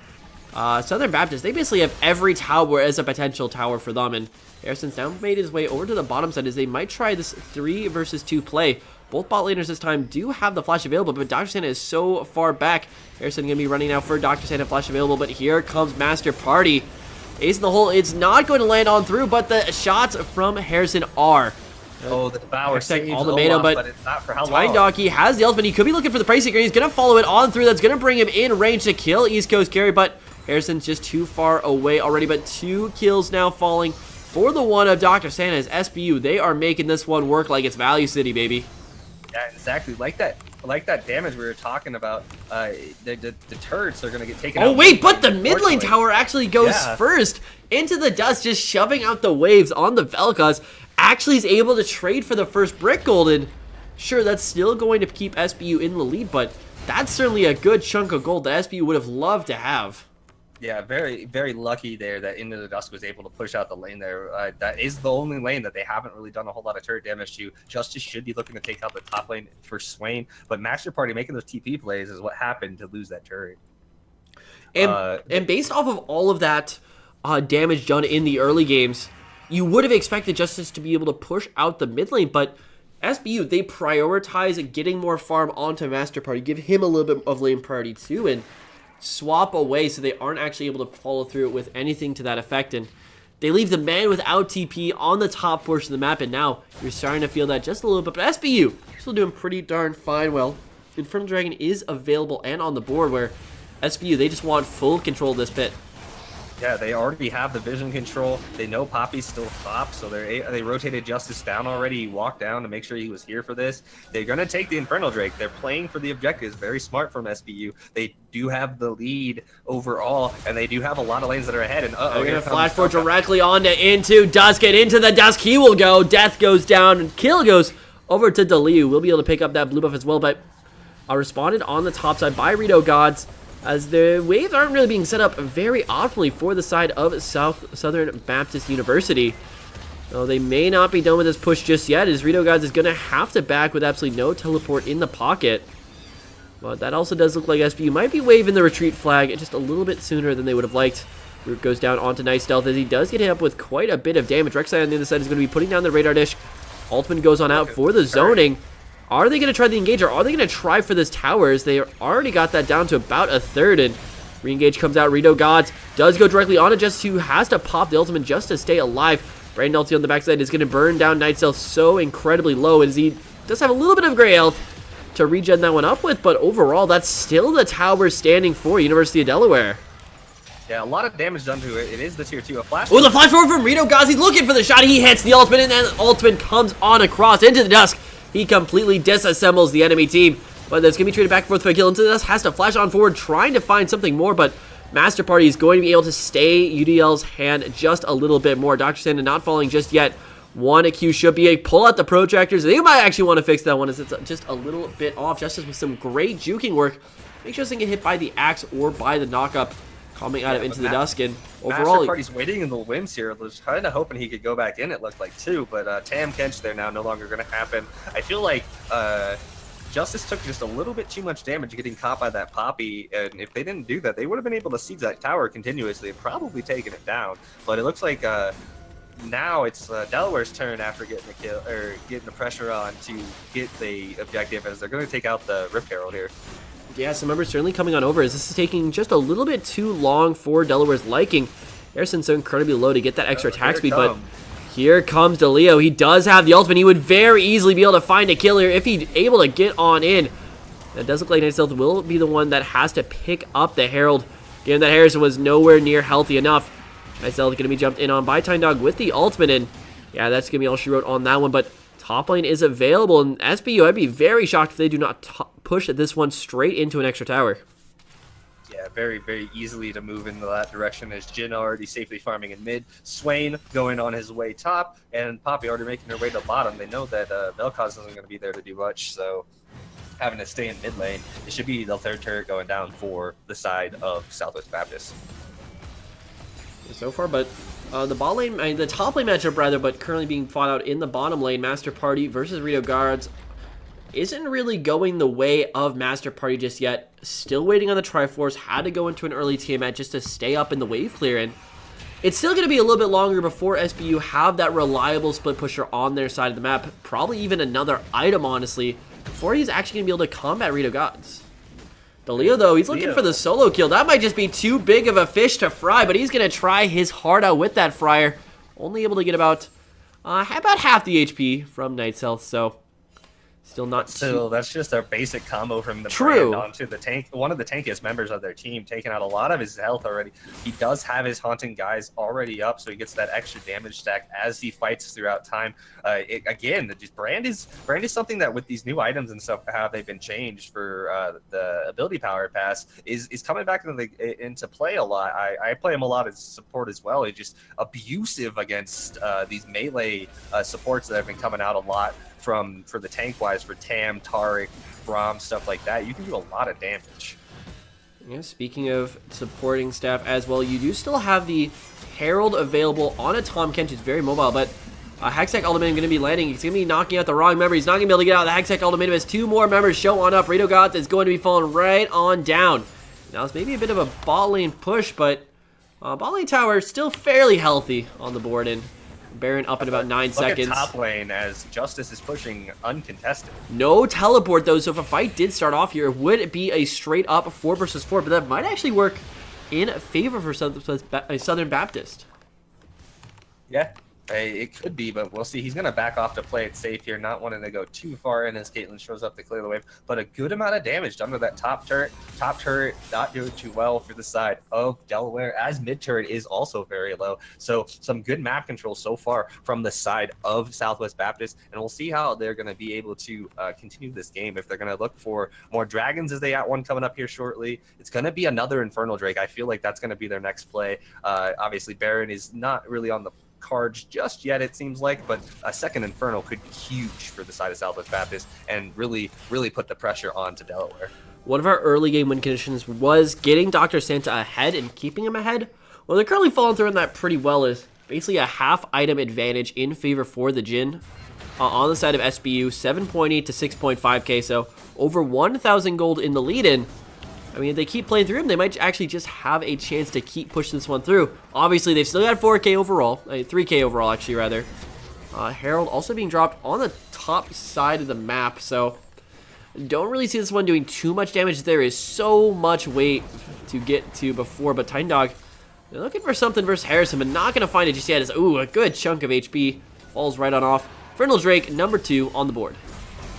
Speaker 1: Southern Baptist, they basically have every tower as a potential tower for them, and Harrison's now made his way over to the bottom side as they might try this 3 versus 2 play. Both bot laners this time do have the flash available, but Dr. Santa is so far back. Harrison going to be running now for Dr. Santa flash available, but here comes Master Party. Ace in the hole, it's not going to land on through, but the shots from Harrison are.
Speaker 2: Oh, the Devour saves
Speaker 1: all the mana, but
Speaker 2: it's not for how long.
Speaker 1: Tiny Dog, he has the ultimate. He could be looking for the price seeker. He's going to follow it on through. That's going to bring him in range to kill East Coast Carry, but Harrison's just too far away already. But 2 kills now falling for the one of Dr. Santa's SBU. They are making this one work like it's Value City, baby.
Speaker 2: Yeah, exactly. Like that damage we were talking about. The turrets are going to get taken out.
Speaker 1: Oh, wait, but the mid lane tower actually goes first into the dust, just shoving out the waves on the Vel'Koz. Actually is able to trade for the first brick gold, and sure, that's still going to keep SBU in the lead, but that's certainly a good chunk of gold that SBU would have loved to have.
Speaker 2: Yeah, very, very lucky there that Into the Dusk was able to push out the lane there. That is the only lane that they haven't really done a whole lot of turret damage to. Justice should be looking to take out the top lane for Swain, but Master Party making those TP plays is what happened to lose that turret.
Speaker 1: And based off of all of that damage done in the early games, you would have expected Justice to be able to push out the mid lane, but SBU, they prioritize getting more farm onto Master Party, give him a little bit of lane priority too, and swap away so they aren't actually able to follow through with anything to that effect. And they leave the man without TP on the top portion of the map, and now you're starting to feel that just a little bit. But SBU still doing pretty darn fine. Well, Infernal Dragon is available and on the board, where SBU, they just want full control of this pit.
Speaker 2: Yeah, they already have the vision control. They know Poppy's still top, so they rotated Justice down already. He walked down to make sure he was here for this. They're going to take the Infernal Drake. They're playing for the objectives. Very smart from SBU. They do have the lead overall, and they do have a lot of lanes that are ahead. And they're
Speaker 1: going to flash forward directly onto into Dusk. And into the Dusk he will go. Death goes down, and kill goes over to Deliu. We'll be able to pick up that blue buff as well, but responded on the top side by Rito Gods, as the waves aren't really being set up very optimally for the side of Southern Baptist University. So they may not be done with this push just yet, as Rito Gods is going to have to back with absolutely no teleport in the pocket. But that also does look like SBU might be waving the retreat flag just a little bit sooner than they would have liked. Root goes down onto Nice Stealth as he does get hit up with quite a bit of damage. Rek'Sai on the other side is going to be putting down the radar dish. Altman goes on out for the zoning. Are they going to try the engage, or are they going to try for this tower, as they already got that down to about a third, and re-engage comes out. Rito Gods does go directly on it, just who has to pop the ultimate just to stay alive. Brandon ulti on the backside is going to burn down Night Stealth so incredibly low, as he does have a little bit of gray health to regen that one up with, but overall, that's still the tower standing for University of Delaware.
Speaker 2: Yeah, a lot of damage done to it. It is the tier 2. A flash.
Speaker 1: Oh, the flash forward from Rito Gods. He's looking for the shot. He hits the ultimate, and then the ultimate comes on across into the Dusk. he completely disassembles the enemy team. But that's going to be traded back and forth by kill. Into this has to flash on forward, trying to find something more, but Master Party is going to be able to stay UDL's hand just a little bit more. Dr. Santa not falling just yet. One Q should be a pull out the protractors. They might actually want to fix that one as it's just a little bit off. Justice with some great juking work. Make sure it doesn't get hit by the axe or by the knockup coming out of Into the Dusk. And overall,
Speaker 2: Master Party's waiting in the wins here. Was kind of hoping he could go back in, it looked like, too. But Tam Kench there now no longer going to happen. I feel like Justice took just a little bit too much damage getting caught by that Poppy, and if they didn't do that, they would have been able to siege that tower continuously and probably taken it down. But it looks like now it's Delaware's turn after getting the kill or getting the pressure on to get the objective, as they're going to take out the Rift Herald here.
Speaker 1: Yeah, some members certainly coming on over as this is taking just a little bit too long for Delaware's liking. Harrison's so incredibly low to get that extra attack speed, but here comes DeLeo. He does have the ultimate. He would very easily be able to find a kill here if he's able to get on in. It does look like Night Stealth will be the one that has to pick up the Herald, given that Harrison was nowhere near healthy enough. Night Stealth going to be jumped in on by Tyne Dog with the ultimate, and yeah, that's going to be all she wrote on that one. But top lane is available, and SBU, I'd be very shocked if they do not push this one straight into an extra tower.
Speaker 2: Yeah, very, very easily to move in that direction, as Jin already safely farming in mid, Swain going on his way top, and Poppy already making her way to bottom. They know that Vel'Koz isn't going to be there to do much, so having to stay in mid lane, it should be the third turret going down for the side of Southwest Baptist.
Speaker 1: So far, but the bot lane, the top lane matchup rather, but currently being fought out in the bottom lane, Master Party versus Rito Guards, isn't really going the way of Master Party just yet. Still waiting on the Triforce. Had to go into an early Tiamat just to stay up in the wave clear. And it's still going to be a little bit longer before SBU have that reliable split pusher on their side of the map. Probably even another item, honestly, before he's actually going to be able to combat Rito Gods. DeLeo, though, he's looking for the solo kill. That might just be too big of a fish to fry, but he's going to try his heart out with that Friar. Only able to get about half the HP from Night's Health, so still not
Speaker 2: still, that's just a basic combo from the brand onto the tank. One of the tankiest members of their team, taking out a lot of his health already. He does have his Haunting guys already up, so he gets that extra damage stack as he fights throughout time. Again, brand is something that with these new items and stuff, how they've been changed for the ability power pass is coming back into play a lot. I play him a lot as support as well. He's just abusive against these melee supports that have been coming out a lot for the tank wise, for Tam, Taric, Braum, stuff like that. You can do a lot of damage.
Speaker 1: Yeah, speaking of supporting staff as well, you do still have the Herald available on a Tahm Kench. It's very mobile, but Hextech Ultimatum going to be landing. He's going to be knocking out the wrong member. He's not going to be able to get out of the Hextech Ultimatum as two more members show on up. Rito Goth is going to be falling right on down. Now it's maybe a bit of a bot lane push, but bot lane tower still fairly healthy on the board, and Baron up in about 9 seconds.
Speaker 2: Look at top lane as Justice is pushing uncontested.
Speaker 1: No teleport though, so if a fight did start off here, it would be a straight up 4 versus 4, but that might actually work in favor for Southern Baptist.
Speaker 2: Yeah, it could be, but we'll see. He's going to back off to play it safe here, not wanting to go too far in as Caitlyn shows up to clear the wave, but a good amount of damage done to that top turret. Top turret not doing too well for the side of Delaware, as mid turret is also very low. So some good map control so far from the side of Southwest Baptist, and we'll see how they're going to be able to continue this game. If they're going to look for more dragons, as they got one coming up here shortly, it's going to be another Infernal Drake. I feel like that's going to be their next play. Obviously, Baron is not really on the cards just yet, it seems like, but a second Infernal could be huge for the side of Southwest Baptist and really put the pressure on to Delaware.
Speaker 1: One of our early game win conditions was getting Dr. Santa ahead and keeping him ahead. Well, they're currently following through on that pretty well, is basically a half item advantage in favor for the Jin on the side of SBU, 7.8 to 6.5k, so over 1,000 gold in the lead-in. I mean, if they keep playing through him, they might actually just have a chance to keep pushing this one through. Obviously, they've still got 4k overall, 3k overall, actually, rather. Herald also being dropped on the top side of the map, so don't really see this one doing too much damage. There is so much weight to get to before, but Tyne Dog, they're looking for something versus Harrison, but not going to find it just yet. As, ooh, a good chunk of HP falls right on off. Infernal Drake, number 2 on the board.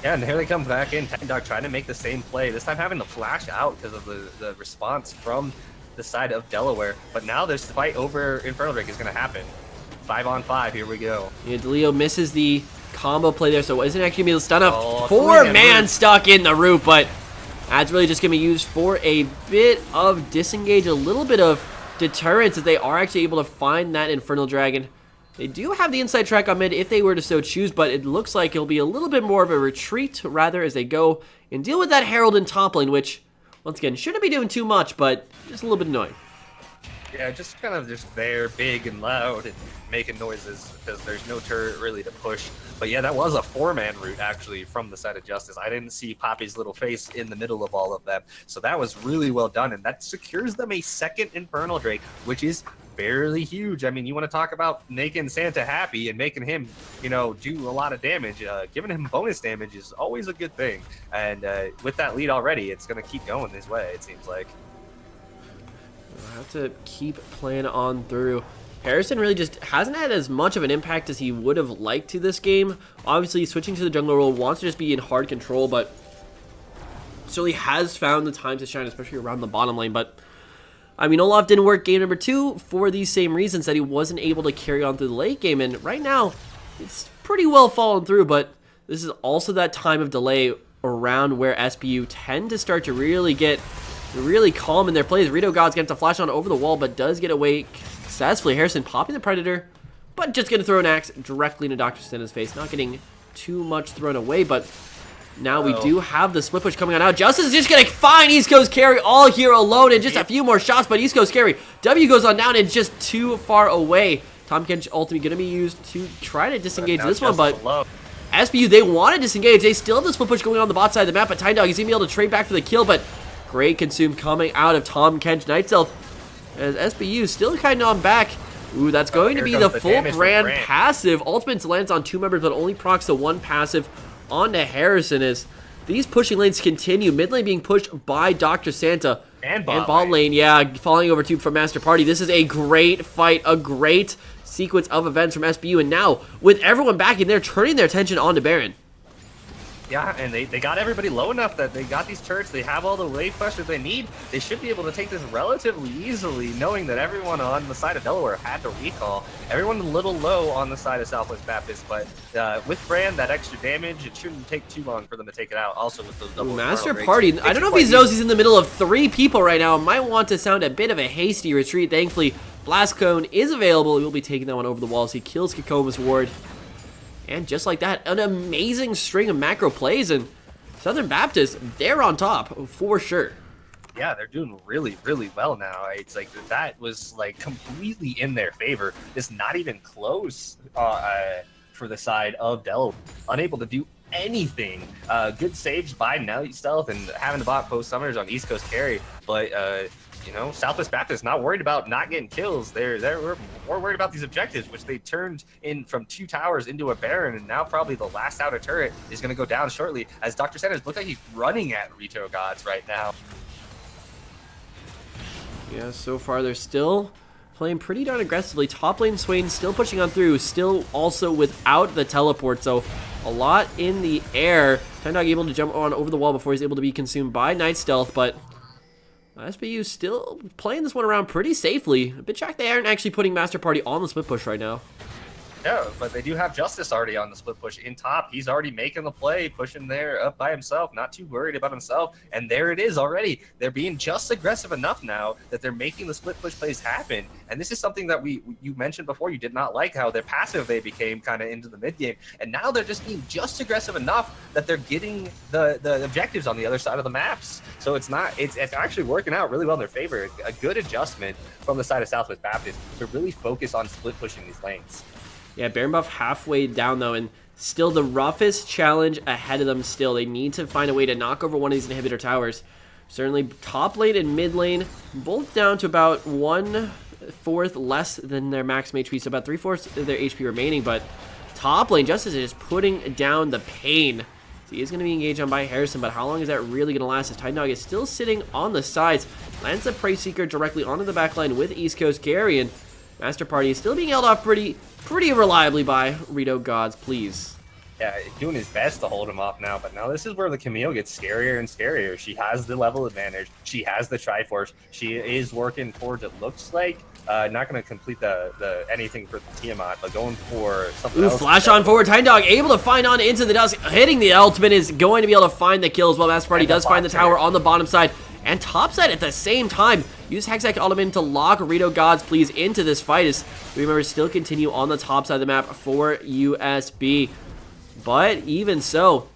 Speaker 2: Yeah, and here they come back in. Tyne Dog trying to make the same play. This time having to flash out because of the response from the side of Delaware. But now this fight over Infernal Drake is going to happen. 5-on-5, here we go.
Speaker 1: Yeah, DeLeo misses the combo play there, so isn't actually going to be able to stun up.
Speaker 2: Oh,
Speaker 1: 4-man stuck in the root, but that's really just going to be used for a bit of disengage, a little bit of deterrence, as they are actually able to find that Infernal Dragon. They do have the inside track on mid if they were to so choose, but it looks like it'll be a little bit more of a retreat, rather, as they go and deal with that Herald in top lane, which, once again, shouldn't be doing too much, but just a little bit annoying.
Speaker 2: Yeah, just kind of just there, big and loud, and making noises because there's no turret really to push. But yeah, that was a 4-man route actually from the side of Justice. I didn't see Poppy's little face in the middle of all of them, so that was really well done, and that secures them a second Infernal Drake, which is fairly huge. I mean, you want to talk about making Santa happy and making him, you know, do a lot of damage. Giving him bonus damage is always a good thing, and with that lead already, it's going to keep going this way, it seems like.
Speaker 1: We'll have to keep playing on through. Harrison really just hasn't had as much of an impact as he would have liked to this game. Obviously, switching to the jungler role, wants to just be in hard control, but certainly has found the time to shine, especially around the bottom lane. But I mean, Olaf didn't work game number 2 for these same reasons, that he wasn't able to carry on through the late game. And right now, it's pretty well fallen through, but this is also that time of delay around where SPU tend to start to really get really calm in their plays. Rito God's going to have to flash on over the wall, but does get away successfully. Harrison popping the Predator, but just going to throw an axe directly into Dr. Santa's face. Not getting too much thrown away, but now we do have the split push coming on out. Justice is just going to find East Coast Carry all here alone, and just a few more shots, but East Coast Carry, W goes on down and just too far away. Tom Kench ultimately going to be used to try to disengage this one, but SPU, they want to disengage. They still have the split push going on the bot side of the map, but Tiny Dog is going to be able to trade back for the kill, but great consume coming out of Tom Kench. Night Stealth, as SPU still kind of on back. Ooh, that's going to be the full brand passive. Ultimate lands on 2 members, but only procs the 1 passive onto Harrison, as these pushing lanes continue. Mid lane being pushed by Dr. Santa. And bot lane, yeah, falling over to from Master Party. This is a great fight, a great sequence of events from SPU. And now, with everyone back in there, turning their attention onto Baron.
Speaker 2: Yeah, and they got everybody low enough that they got these turrets, they have all the wave pressure they need. They should be able to take this relatively easily, knowing that everyone on the side of Delaware had to recall. Everyone a little low on the side of Southwest Baptist, but with Brand, that extra damage, it shouldn't take too long for them to take it out. Also with those double
Speaker 1: Master Party, I don't know if he knows he's in the middle of 3 people right now. Might want to sound a bit of a hasty retreat. Thankfully, Blast Cone is available. He will be taking that one over the walls. He kills Kakoma's ward. And just like that, an amazing string of macro plays, and Southern Baptist, they're on top for sure.
Speaker 2: Yeah, they're doing really, really well now. It's like that was like completely in their favor. It's not even close for the side of Delaware. Unable to do anything. Good saves by Night Stealth and having the bot post summoners on East Coast Carry, but you know, Southwest Baptist not worried about not getting kills. They're more worried about these objectives, which they turned in from 2 towers into a Baron, and now probably the last outer turret is going to go down shortly, as Dr. Sanders looks like he's running at Rito Gods right now.
Speaker 1: Yeah, so far they're still playing pretty darn aggressively. Top lane Swain still pushing on through, still also without the teleport, so a lot in the air. Tiny Dog able to jump on over the wall before he's able to be consumed by Night Stealth, but SPU still playing this one around pretty safely. A bit shocked they aren't actually putting Master Party on the split push right now.
Speaker 2: Yeah, but they do have Justice already on the split push in top. He's already making the play, pushing there up by himself, not too worried about himself. And there it is already. They're being just aggressive enough now that they're making the split push plays happen. And this is something that you mentioned before. You did not like how they're passive they became kind of into the mid game. And now they're just being just aggressive enough that they're getting the objectives on the other side of the maps. So it's actually working out really well in their favor. A good adjustment from the side of Southwest Baptist to really focus on split pushing these lanes.
Speaker 1: Yeah, Baron buff halfway down though, and still the roughest challenge ahead of them still. They need to find a way to knock over one of these inhibitor towers. Certainly top lane and mid lane, both down to about 1/4 less than their maximum HP, so about 3/4 of their HP remaining, but top lane, Justice is just putting down the pain. So he is going to be engaged on by Harrison, but how long is that really going to last? As Tiny Dog is still sitting on the sides, lands the Prey Seeker directly onto the back line with East Coast Carry, and Master Party is still being held off pretty reliably by Rito Gods, please.
Speaker 2: Yeah, doing his best to hold him off now, but now this is where the Camille gets scarier and scarier. She has the level advantage. She has the Triforce. She is working towards, it looks like, not going to complete the anything for the Tiamat, but going for something else.
Speaker 1: Flash on forward. Tiny Dog able to find on into the dusk. Hitting the ultimate is going to be able to find the kill as well. Master Party does find the tower on the bottom side and top side at the same time. Use Hexac Ultimate to lock Rito Gods Please into this fight as we remember still continue on the top side of the map for USB. But even so,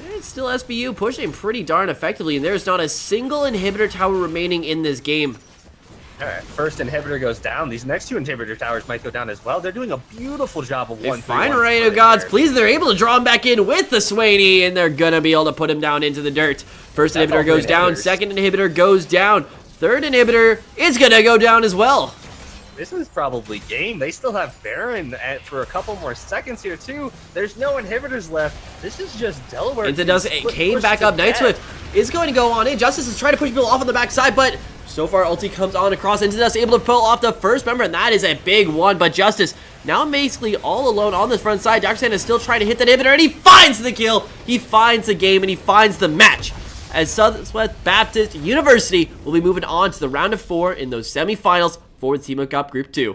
Speaker 1: it's still SBU pushing pretty darn effectively, and there's not a single inhibitor tower remaining in this game.
Speaker 2: All right, first inhibitor goes down. These next two inhibitor towers might go down as well. They're doing a beautiful job of one.
Speaker 1: Fine, Rito Gods Please. They're able to draw him back in with the Swaney, and they're gonna be able to put him down into the dirt. First inhibitor goes down. Second inhibitor goes down. Third inhibitor is gonna go down as well.
Speaker 2: This is probably game. They still have Baron for a couple more seconds here too. There's no inhibitors left. This is just Delaware.
Speaker 1: Into does Kane back up. Night Swift is going to go on in. Justice is trying to push people off on the backside, but so far ulti comes on across. Into Dust able to pull off the first member, and that is a big one. But Justice now basically all alone on this front side. Dr. Sand is still trying to hit that inhibitor, and he finds the kill. He finds the game, and he finds the match. As Southwest Baptist University will be moving on to the round of 4 in those semifinals for the Teemo Cup Group 2.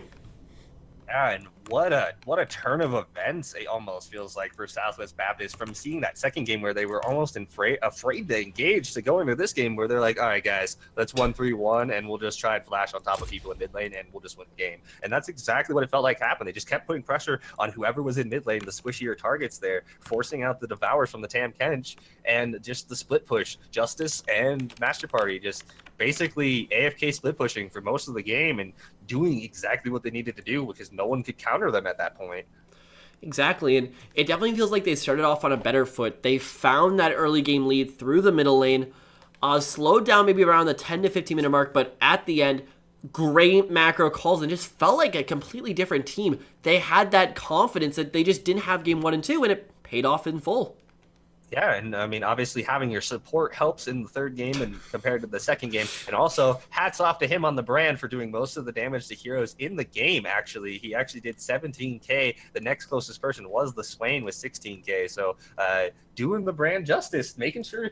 Speaker 2: Yeah, and what a turn of events it almost feels like for Southwest Baptist, from seeing that second game where they were almost afraid to engage, to go into this game where they're like, all right guys, let's 1-3-1 and we'll just try and flash on top of people in mid lane and we'll just win the game. And that's exactly what it felt like happened. They just kept putting pressure on whoever was in mid lane, the squishier targets there, forcing out the devours from the Tam Kench, and just the split push. Justice and Master Party just basically AFK split pushing for most of the game and doing exactly what they needed to do because no one could counter them at that point.
Speaker 1: Exactly, and it definitely feels like they started off on a better foot. They found that early game lead through the middle lane, slowed down maybe around the 10 to 15 minute mark, but at the end, great macro calls and just felt like a completely different team. They had that confidence that they just didn't have game 1 and 2, and it paid off in full.
Speaker 2: Yeah, and I mean, obviously having your support helps in the third game and compared to the second game. And also, hats off to him on the brand for doing most of the damage to heroes in the game, actually. He actually did 17k. The next closest person was the Swain with 16k. So doing the brand justice, making sure,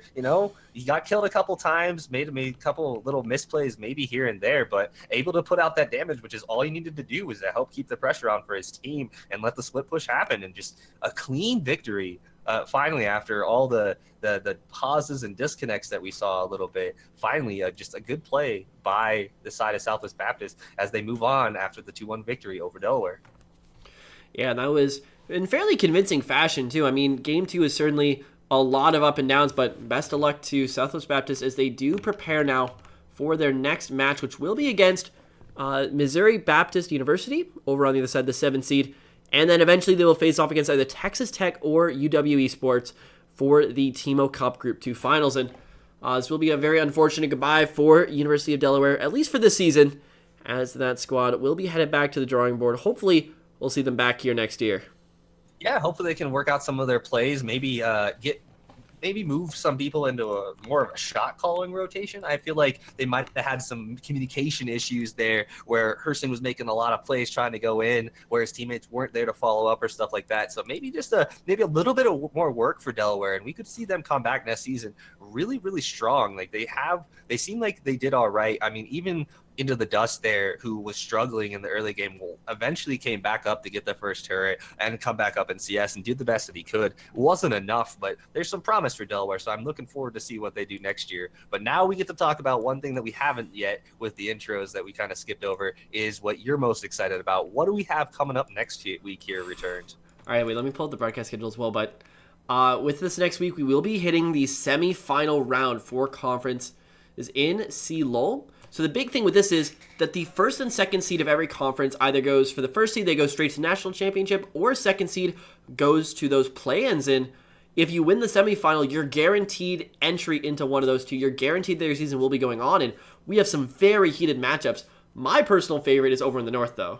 Speaker 2: he got killed a couple times, made a couple little misplays maybe here and there, but able to put out that damage, which is all he needed to do, was to help keep the pressure on for his team and let the split push happen. And just a clean victory. Finally, after all the pauses and disconnects that we saw a little bit, finally just a good play by the side of Southwest Baptist as they move on after the 2-1 victory over Delaware.
Speaker 1: Yeah, and that was in fairly convincing fashion too. I mean, game 2 is certainly a lot of up and downs, but best of luck to Southwest Baptist as they do prepare now for their next match, which will be against Missouri Baptist University over on the other side, the 7th seed. And then eventually they will face off against either Texas Tech or UW Esports for the Teemo Cup Group 2 finals. And this will be a very unfortunate goodbye for University of Delaware, at least for this season, as that squad will be headed back to the drawing board. Hopefully, we'll see them back here next year.
Speaker 2: Yeah, hopefully they can work out some of their plays, maybe move some people into a more of a shot calling rotation. I feel like they might have had some communication issues there where Herson was making a lot of plays trying to go in, whereas teammates weren't there to follow up or stuff like that. So maybe just a little bit of more work for Delaware, and we could see them come back next season really, really strong. Like they seem like they did all right. I mean, even Into the Dust there, who was struggling in the early game, eventually came back up to get the first turret and come back up in CS and did the best that he could. It wasn't enough, but there's some promise for Delaware, so I'm looking forward to see what they do next year. But now we get to talk about one thing that we haven't yet with the intros that we kind of skipped over, is what you're most excited about. What do we have coming up next week here, Returns?
Speaker 1: All right, wait, let me pull up the broadcast schedule as well, but with this next week, we will be hitting the semi-final round for conference is in Seoul. So the big thing with this is that the first and second seed of every conference either goes for the first seed, they go straight to national championship, or second seed goes to those play-ins. And if you win the semifinal, you're guaranteed entry into one of those two. You're guaranteed that your season will be going on, and we have some very heated matchups. My personal favorite is over in the north, though.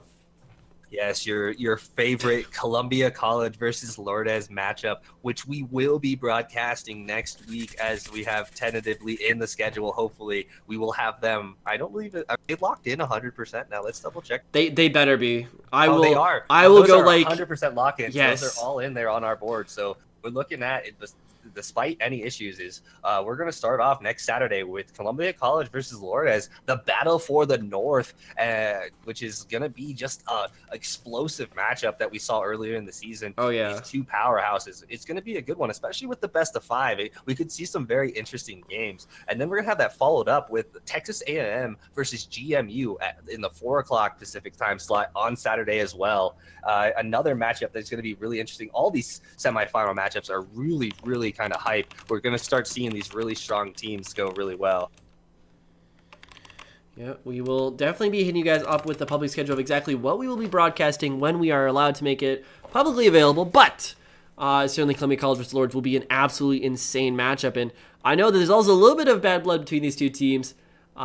Speaker 2: Yes, your favorite Columbia College versus Lourdes matchup, which we will be broadcasting next week as we have tentatively in the schedule. Hopefully, we will have them. I don't believe it. Are they locked in 100% now? Let's double check.
Speaker 1: They better be.
Speaker 2: They are.
Speaker 1: I will go
Speaker 2: 100% lock-in.
Speaker 1: Yes.
Speaker 2: Those are all in there on our board. So we're looking at it. despite any issues, is we're going to start off next Saturday with Columbia College versus Lourdes, the battle for the North, which is going to be just a explosive matchup that we saw earlier in the season.
Speaker 1: Oh, yeah.
Speaker 2: These two powerhouses. It's going to be a good one, especially with the best of 5. We could see some very interesting games. And then we're going to have that followed up with Texas A&M versus GMU in the 4 o'clock Pacific time slot on Saturday as well. Another matchup that's going to be really interesting. All these semifinal matchups are really, really kind of hype. We're going to start seeing these really strong teams go really well.
Speaker 1: Yeah, we will definitely be hitting you guys up with the public schedule of exactly what we will be broadcasting when we are allowed to make it publicly available. But certainly Columbia College versus Lourdes will be an absolutely insane matchup. And I know there's also a little bit of bad blood between these two teams. You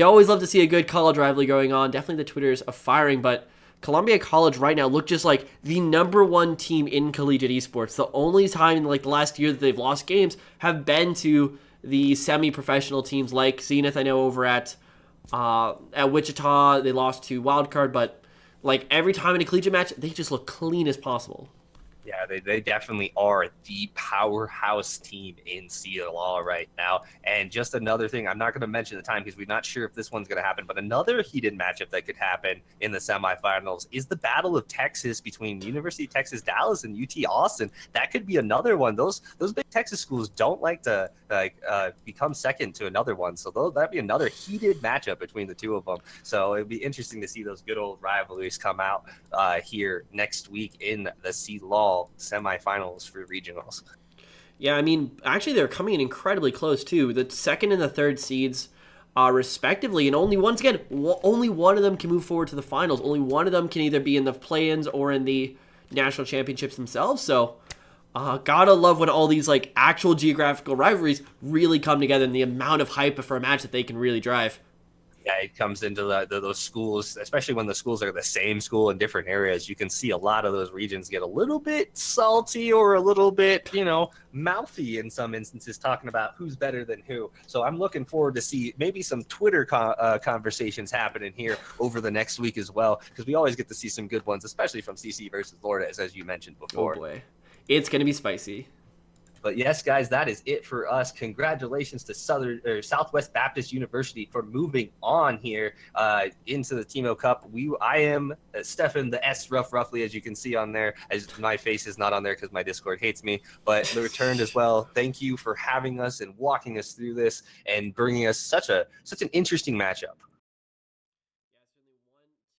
Speaker 1: always love to see a good college rivalry going on. Definitely the Twitters are firing, but Columbia College right now look just like the #1 team in collegiate esports. The only time in like the last year that they've lost games have been to the semi-professional teams like Zenith. I know over at Wichita they lost to Wildcard, but like every time in a collegiate match they just look clean as possible.
Speaker 2: Yeah, they definitely are the powerhouse team in CLA right now. And just another thing, I'm not going to mention the time because we're not sure if this one's going to happen, but another heated matchup that could happen in the semifinals is the Battle of Texas between University of Texas Dallas and UT Austin. That could be another one. Those big Texas schools don't like to become second to another one. So that'd be another heated matchup between the two of them. So it'd be interesting to see those good old rivalries come out here next week in the CLA semifinals for regionals.
Speaker 1: Yeah, I mean, actually they're coming in incredibly close too. The second and the third seeds respectively, and only once again, only one of them can move forward to the finals. Only one of them can either be in the play-ins or in the national championships themselves. So gotta love when all these like actual geographical rivalries really come together and the amount of hype for a match that they can really drive.
Speaker 2: Yeah, it comes into those schools, especially when the schools are the same school in different areas. You can see a lot of those regions get a little bit salty or a little bit, mouthy in some instances, talking about who's better than who. So I'm looking forward to see maybe some Twitter conversations happening here over the next week as well, because we always get to see some good ones, especially from CC versus Lourdes, as you mentioned before.
Speaker 1: Oh boy, it's gonna be spicy.
Speaker 2: But yes, guys, that is it for us. Congratulations to Southwest Baptist University for moving on here into the Teemo Cup. I am Stefan the S roughly, as you can see on there. As my face is not on there because my Discord hates me, but the returned as well. Thank you for having us and walking us through this and bringing us such an interesting matchup.